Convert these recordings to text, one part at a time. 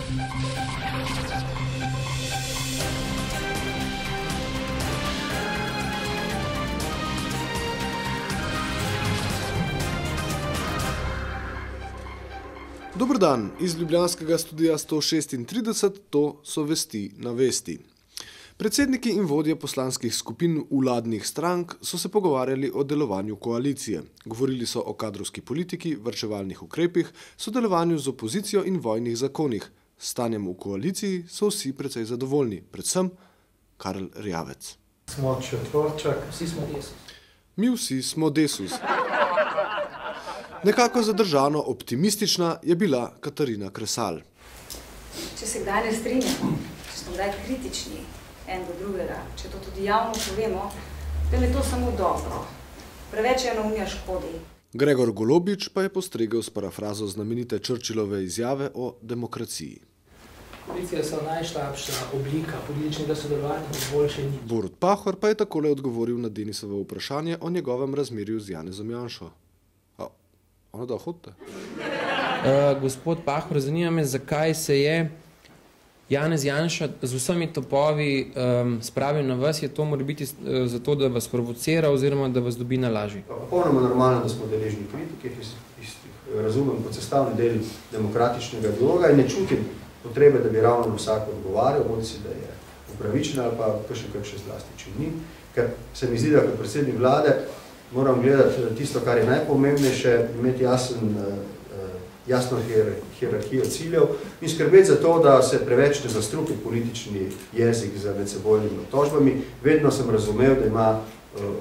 Dober dan, iz ljubljanskega studia 136, to so Vesti na Vesti. Predsedniki in vodje poslanskih skupin vladnih strank so se pogovarjali o delovanju koalicije. Govorili so o kadrovski politiki, varčevalnih ukrepih, sodelovanju z opozicijo in vojnih zakonih. S stanjem v koaliciji so vsi precej zadovoljni, predvsem Karl Erjavec. Smo četvorček, vsi smo Desus. Mi vsi smo Desus. Nekako zadržano optimistična je bila Katarina Kresal. Če se kdaj ne strinjamo, če smo kdaj kritični en do drugega, če to tudi javno povemo, potem je to samo dobro. Preveč enoumja škodi. Gregor Golobič pa je postregel s parafrazo znamenite Churchillove izjave o demokraciji. Koalicija so najslabša oblika političnega sodelovanja, boljše ni. Borut Pahor pa je takole odgovoril na Denisovo vprašanje o njegovem razmerju z Janezom Janšo. Ono da, hodite. Gospod Pahor, zanima me, zakaj se je Janez Janša z vsemi topovi spravil na vas, je to mora biti zato, da vas provocira oziroma da vas dobi na laži? Popolnoma normalno, da smo deležni kritike, ki razumem kot sestavni del demokratičnega dialoga in ne čutim potrebe, da bi ravno vsak odgovarjal, bodi si, da je upravičen ali pa kakšen zlasti, če ni, ker se mi zdi, da kot predsednik vlade moram gledati tisto, kar je najpomembnejše, imeti jasno hierarhijo ciljev in skrbeti za to, da se preveč ne zastrupi politični jezik za medsebojnimi obtožbami. Vedno sem razumel, da ima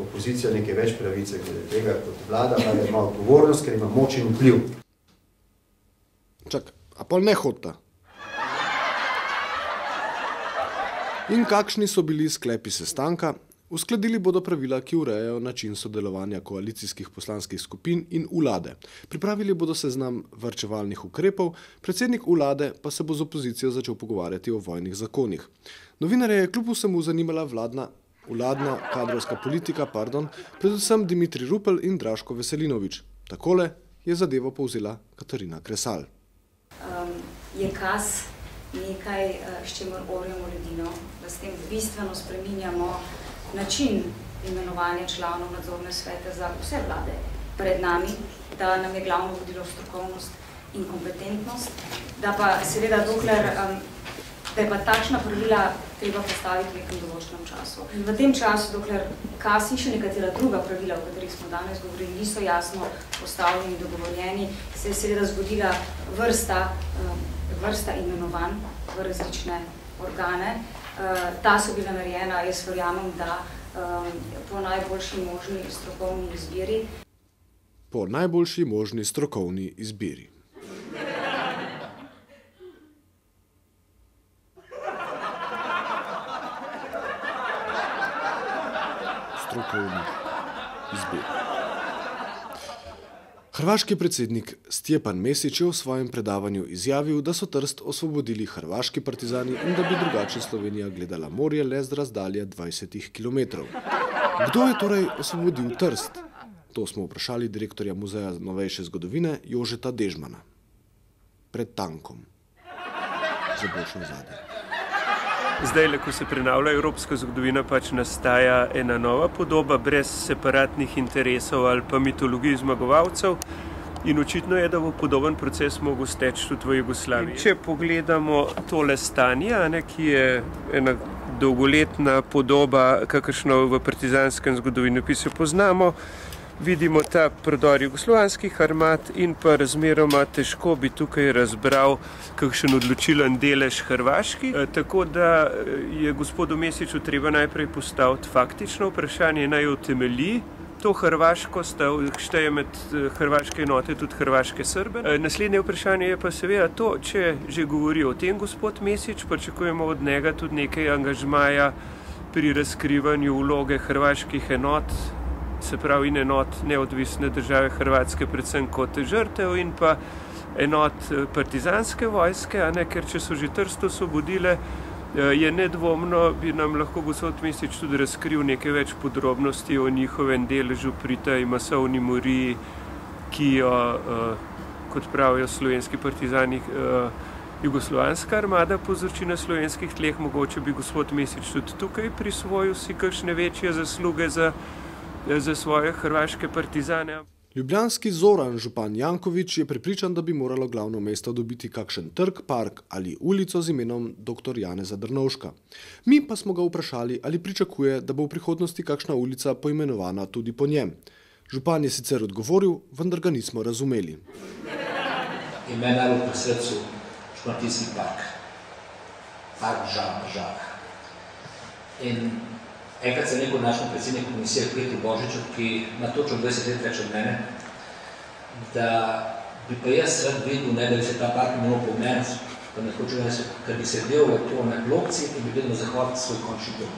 opozicija nekaj več pravice glede tega kot vlada, da ima odgovornost, ker ima moč in vpliv. Čak, a pol ne hodita? In kakšni so bili sklepi sestanka? Uskladili bodo pravila, ki urejajo način sodelovanja koalicijskih poslanskih skupin in vlade. Pripravili bodo seznam varčevalnih ukrepov, predsednik vlade pa se bo z opozicijo začel pogovarjati o vojnih zakonih. Novinarje je kljub vsemu zanimala vladna kadrovska politika, predvsem Dimitrij Rupel in Draško Veselinovič. Takole je zadevo povzela Katarina Kresal. Je KAS nekaj, s čimer orjemo ledino, da s tem bistveno spreminjamo način imenovanja članov nadzorne svete za vse vlade pred nami, da nam je glavno vodilo strokovnost in kompetentnost, da pa seveda dokler, da je pa takšna pravila treba postaviti v nekem določenem času. In v tem času, dokler KAS in še nekatera druga pravila, o katerih smo danes govorili, niso jasno postavljeni, dogovorjeni, se je seveda zgodila vrsta imenovanj v različne organe. Ta so bila narejena, jaz verjamem, da po najboljši možni strokovni izbiri. Po najboljši možni strokovni izbiri. Strokovni izbiri. Hrvaški predsednik Stjepan Mesić je v svojem predavanju izjavil, da so Trst osvobodili hrvaški partizani in da bi drugače Slovenija gledala morje le z razdalje 20 kilometrov. Kdo je torej osvobodil Trst? To smo vprašali direktorja Muzeja novejše zgodovine Jožeta Dežmana. Pred tankom. Za boljšo zadnje. Zdaj, ko se prenavlja evropska zgodovina, pač nastaja ena nova podoba, brez separatnih interesov ali pa mitologij zmagovalcev. In očitno je, da bo podoben proces mogel steči tudi v Jugoslaviji. Če pogledamo tole stanje, ki je ena dolgoletna podoba, kakršno v partizanskem zgodovinopisu poznamo, vidimo ta prodor jugoslovanskih armad in pa razmeroma težko bi tukaj razbral kakšen odločilen delež hrvaški. Tako da je gospodu Mesiću treba najprej postaviti faktično vprašanje, naj utemelji to Hrvaško, šteje med hrvaške enote tudi hrvaške Srbe. Naslednje vprašanje je pa seveda to, če že govori o tem gospod Mesić, pričakujemo od njega tudi nekaj angažmaja pri razkrivanju vloge hrvaških enot, se pravi in enot neodvisne države Hrvatske, predvsem kot žrtev in pa enot partizanske vojske, ker če so že Trst osvobodile, je nedvomno, bi nam lahko gospod Mesić tudi razkril nekaj več podrobnosti o njihovem deležu pri tej masovni moriji, ki jo, kot pravijo slovenski partizani, jugoslovanska armada povzroči na slovenskih tleh, mogoče bi gospod Mesić tudi tukaj prisvojil si kakšne večje zasluge za svoje hrvaške partizane. Ljubljanski Zoran župan Janković je prepričan, da bi moralo glavno mesto dobiti kakšen trg, park ali ulico z imenom dr. Janeza Drnovška. Mi pa smo ga vprašali, ali pričakuje, da bo v prihodnosti kakšna ulica poimenovana tudi po njem. Župan je sicer odgovoril, vendar ga nismo razumeli. In meni najbolj pri srcu Šmartinski park. Park Žak. In enkrat sem rekel našemu predsedniku komisije Petru Božiču, ki ima točno 20 let več od mene, da bi pa jaz rad videl, da bi se ta park imel po meni, ker bi sedel lepo na klopci in bi vedno zahvalil svoj končni dom.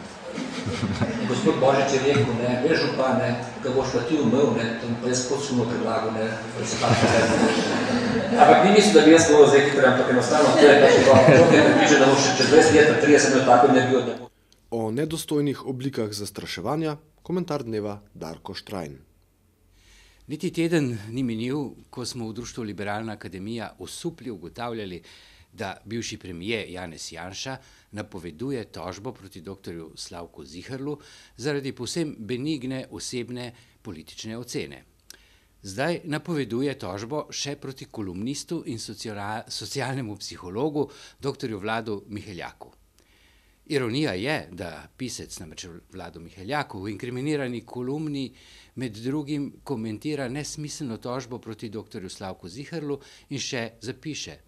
In gospod Božič je rekel, veš župan, ga boš pa ti umel, pa jaz podsumo predlagal, da se park ne. Ampak ni mislim, da bi jaz bilo zdaj hitro, ampak enostavno to je približen, da bo še čez 20 let, 30 let tako ne bil. O nedostojnih oblikah zastraševanja, komentar dneva Darko Štrajn. Niti teden ni minil, ko smo v društvu Liberalna akademija osupljivo ugotavljali, da bivši premijer Janez Janša napoveduje tožbo proti dr. Slavku Ziherlu zaradi povsem benigne osebne politične ocene. Zdaj napoveduje tožbo še proti kolumnistu in socialnemu psihologu dr. Vladu Miheljaku. Ironija je, da pisec, namreč Vlado Miheljaku, v inkriminirani kolumni med drugim komentira nesmiselno tožbo proti dr. Slavku Ziherlu in še zapiše: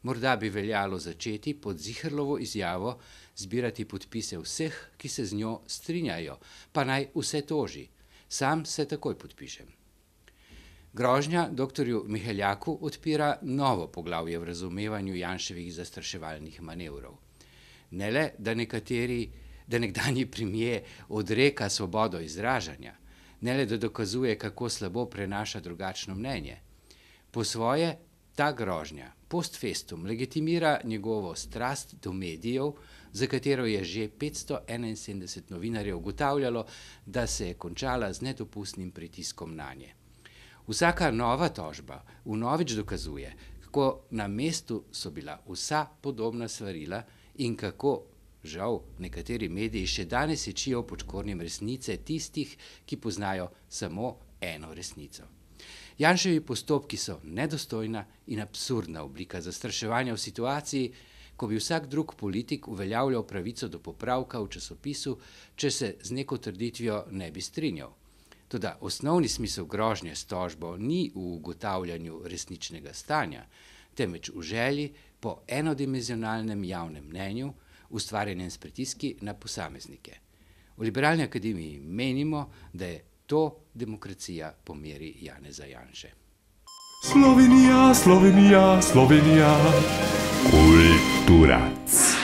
morda bi veljalo začeti pod Ziherlovo izjavo zbirati podpise vseh, ki se z njo strinjajo, pa naj vse toži. Sam se takoj podpišem. Grožnja dr. Miheljaku odpira novo poglavje v razumevanju Janševih zastraševalnih manevrov. Ne le, da nekdanji premier odreka svobodo izražanja, ne le, da dokazuje, kako slabo prenaša drugačno mnenje. Po svoje ta grožnja post festum legitimira njegovo strast do medijev, za katero je že 571 novinarjev ugotavljalo, da se je končala z nedopustnim pritiskom nanje. Vsaka nova tožba vnovič dokazuje, kako na mestu so bila vsa podobna svarila in kako, žal, nekateri mediji še danes sečijo pod škornjem resnice tistih, ki poznajo samo eno resnico. Janševi postopki so nedostojna in absurdna oblika zastraševanja v situaciji, ko bi vsak drug politik uveljavljal pravico do popravka v časopisu, če se z neko trditvijo ne bi strinjal. Toda osnovni smisel grožnje s tožbo ni v ugotavljanju resničnega stanja, temveč v želji po enodimenzionalnem javnem mnenju, ustvarjenem s pritiski na posameznike. V Liberalni akademiji menimo, da je to demokracija po meri Janeza Janše. Slovenija, Slovenija, Slovenija, kulturac.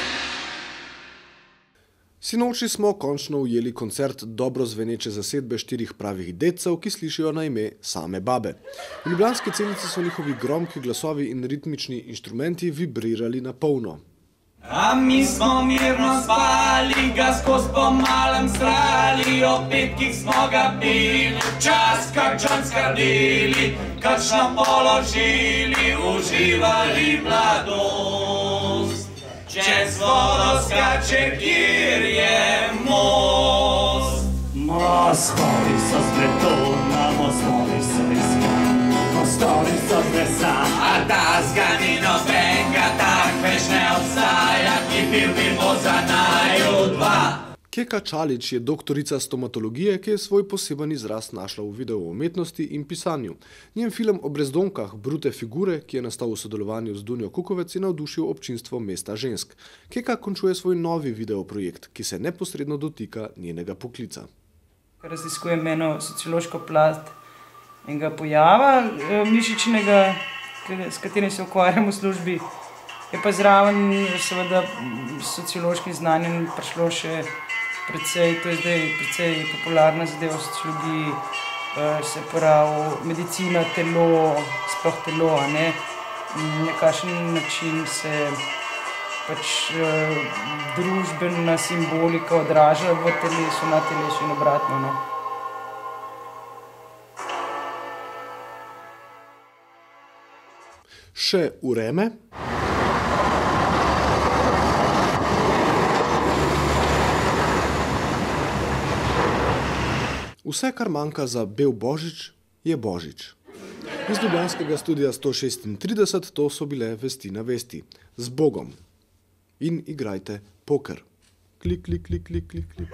Sinoči smo končno ujeli koncert dobro zveneče zasedbe 4 pravih dedcev, ki slišijo na ime Same babe. V ljubljanski celici so njihovi gromki glasovi in ritmični inštrumenti vibrirali na polno. A mi smo mirno spali, ga skozi po malem srali, o petkih smo ga bili, čas kakčan skadili, kakšno položili, uživali mladost. Čez vodo skače, kjer je most. Mostovi so z betona, mostovi so iz kam, mostovi so z lesa, a ta zgani nobenega, tak več ne obstaja, ki bil bi bo za naju dva. Keka Čalič je doktorica stomatologije, ki je svoj poseben izraz našla v videoumetnosti in pisanju. Njen film o brezdomkah Brute figure, ki je nastal v sodelovanju z Dunjo Kukovec, je navdušil občinstvo mesta žensk. Keka končuje svoj novi videoprojekt, ki se neposredno dotika njenega poklica. Raziskujem eno sociološko plat enega pojava mišičnega, s katerim se ukvarjam v službi. Je pa zraven seveda sociološkim znanjem prišlo še precej, to je zdaj precej popularna zadeva v sociologiji, se pravi medicina, telo, sploh telo, ne, na kakšen način se pač družbena simbolika odraža v telesu, na telesu in obratno, no. Še Vreme. Vse, kar manjka za bel božič, je božič. Iz ljubljanskega studia 136 to so bile vesti na vesti. Z Bogom. In igrajte poker. Klik, klik, klik, klik, klik, klik.